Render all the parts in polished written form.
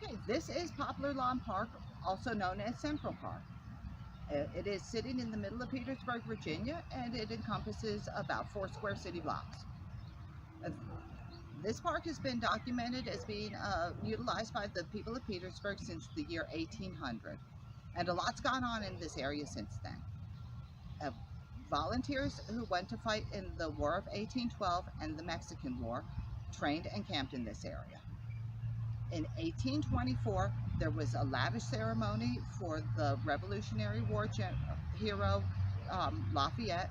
Okay, this is Poplar Lawn Park, also known as Central Park. It is sitting in the middle of Petersburg, Virginia, and it encompasses about 4 square city blocks. Uh, This park has been documented as being utilized by the people of Petersburg since the year 1800, and a lot's gone on in this area since then. Uh, Volunteers who went to fight in the War of 1812 and the Mexican War trained and camped in this area. In 1824, there was a lavish ceremony for the Revolutionary War hero Lafayette.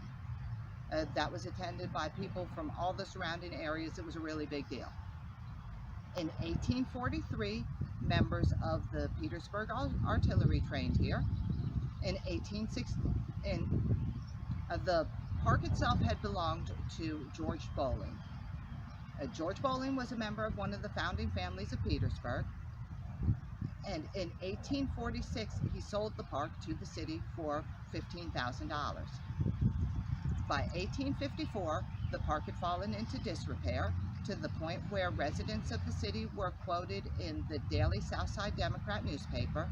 That was attended by people from all the surrounding areas. It was a really big deal. In 1843, members of the Petersburg Artillery trained here. In 1860, the park itself had belonged to George Bowling. George Bowling was a member of one of the founding families of Petersburg, and in 1846 he sold the park to the city for $15,000. By 1854, the park had fallen into disrepair to the point where residents of the city were quoted in the Daily Southside Democrat newspaper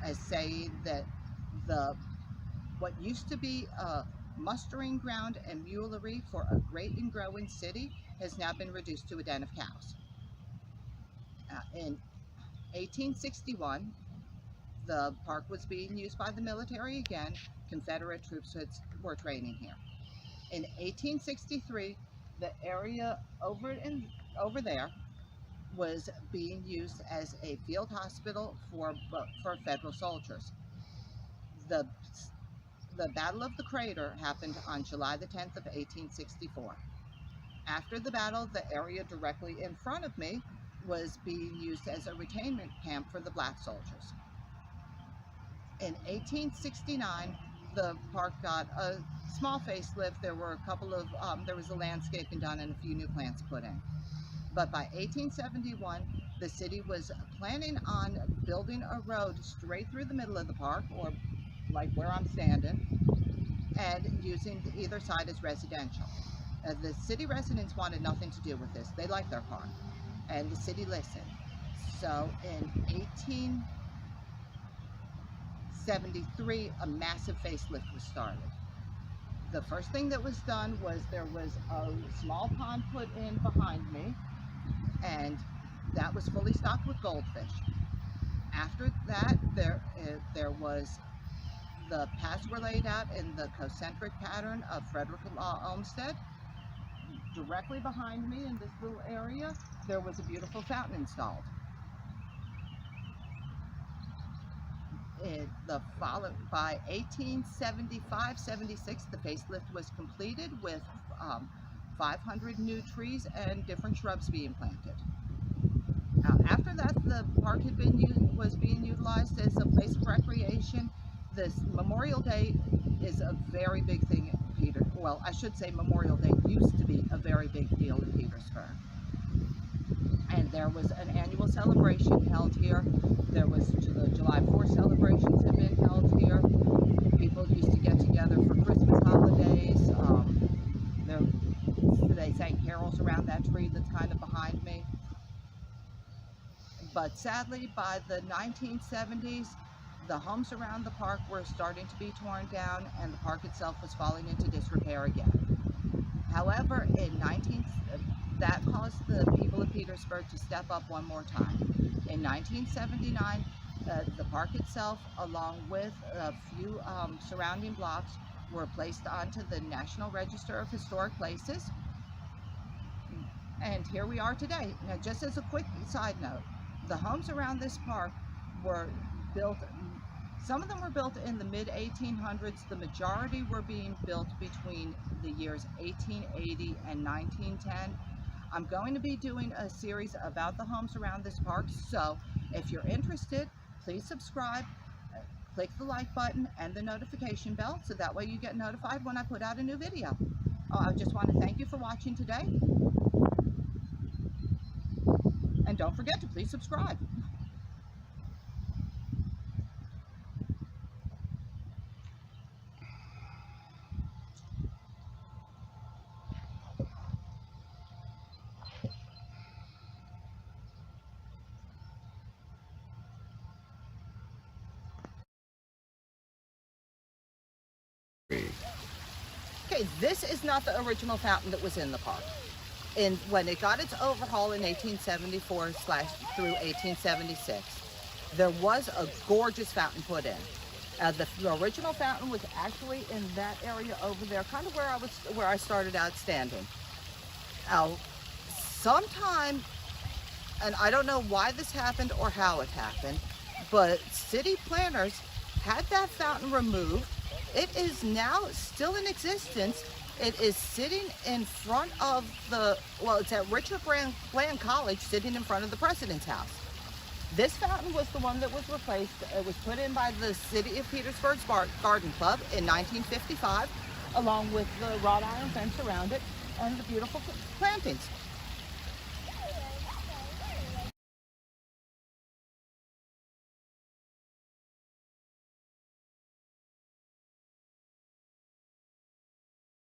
as saying that what used to be a mustering ground and mulery for a great and growing city has now been reduced to a den of cows. In 1861, the park was being used by the military again. Confederate troops were training here. In 1863, the area over there was being used as a field hospital for Federal soldiers. The Battle of the Crater happened on July the 10th of 1864. After the battle, the area directly in front of me was being used as a retainment camp for the black soldiers. In 1869, the park got a small facelift. There were there was a landscaping done and a few new plants put in. But by 1871, the city was planning on building a road straight through the middle of the park, or like where I'm standing, and using either side as residential. The city residents wanted nothing to do with this. They liked their park, and the city listened. So in 1873, a massive facelift was started. The first thing that was done was there was a small pond put in behind me, and that was fully stocked with goldfish. After that, there was the paths were laid out in the concentric pattern of Frederick Law Olmsted. Directly behind me in this little area, there was a beautiful fountain installed. By 1875-76, the facelift was completed with 500 new trees and different shrubs being planted. After that, the park was being utilized as a place of recreation. This Memorial Day is a very big thing in well, I should say Memorial Day used to be a very big deal in Petersburg. And there was an annual celebration held here. There was the July 4th celebrations have been held here. People used to get together for Christmas holidays. They sang carols around that tree that's kind of behind me. But sadly, by the 1970s, the homes around the park were starting to be torn down, and the park itself was falling into disrepair again. However, that caused the people of Petersburg to step up one more time. In 1979, the park itself, along with a few surrounding blocks, were placed onto the National Register of Historic Places. And here we are today. Now, just as a quick side note, the homes around this park were built, some of them were built in the mid-1800s. The majority were being built between the years 1880 and 1910. I'm going to be doing a series about the homes around this park, so if you're interested, please subscribe, click the like button and the notification bell, so that way you get notified when I put out a new video. I just want to thank you for watching today, and don't forget to please subscribe. Okay, this is not the original fountain that was in the park. And when it got its overhaul in 1874 through 1876, there was a gorgeous fountain put in. The original fountain was actually in that area over there, kind of where I started out standing. Sometime, and I don't know why this happened or how it happened, but city planners had that fountain removed. It is now still in existence. It is sitting in front of it's at Richard Bland College, sitting in front of the President's house. This fountain was the one that was replaced. It was put in by the City of Petersburg's Garden Club in 1955, along with the wrought iron fence around it and the beautiful plantings.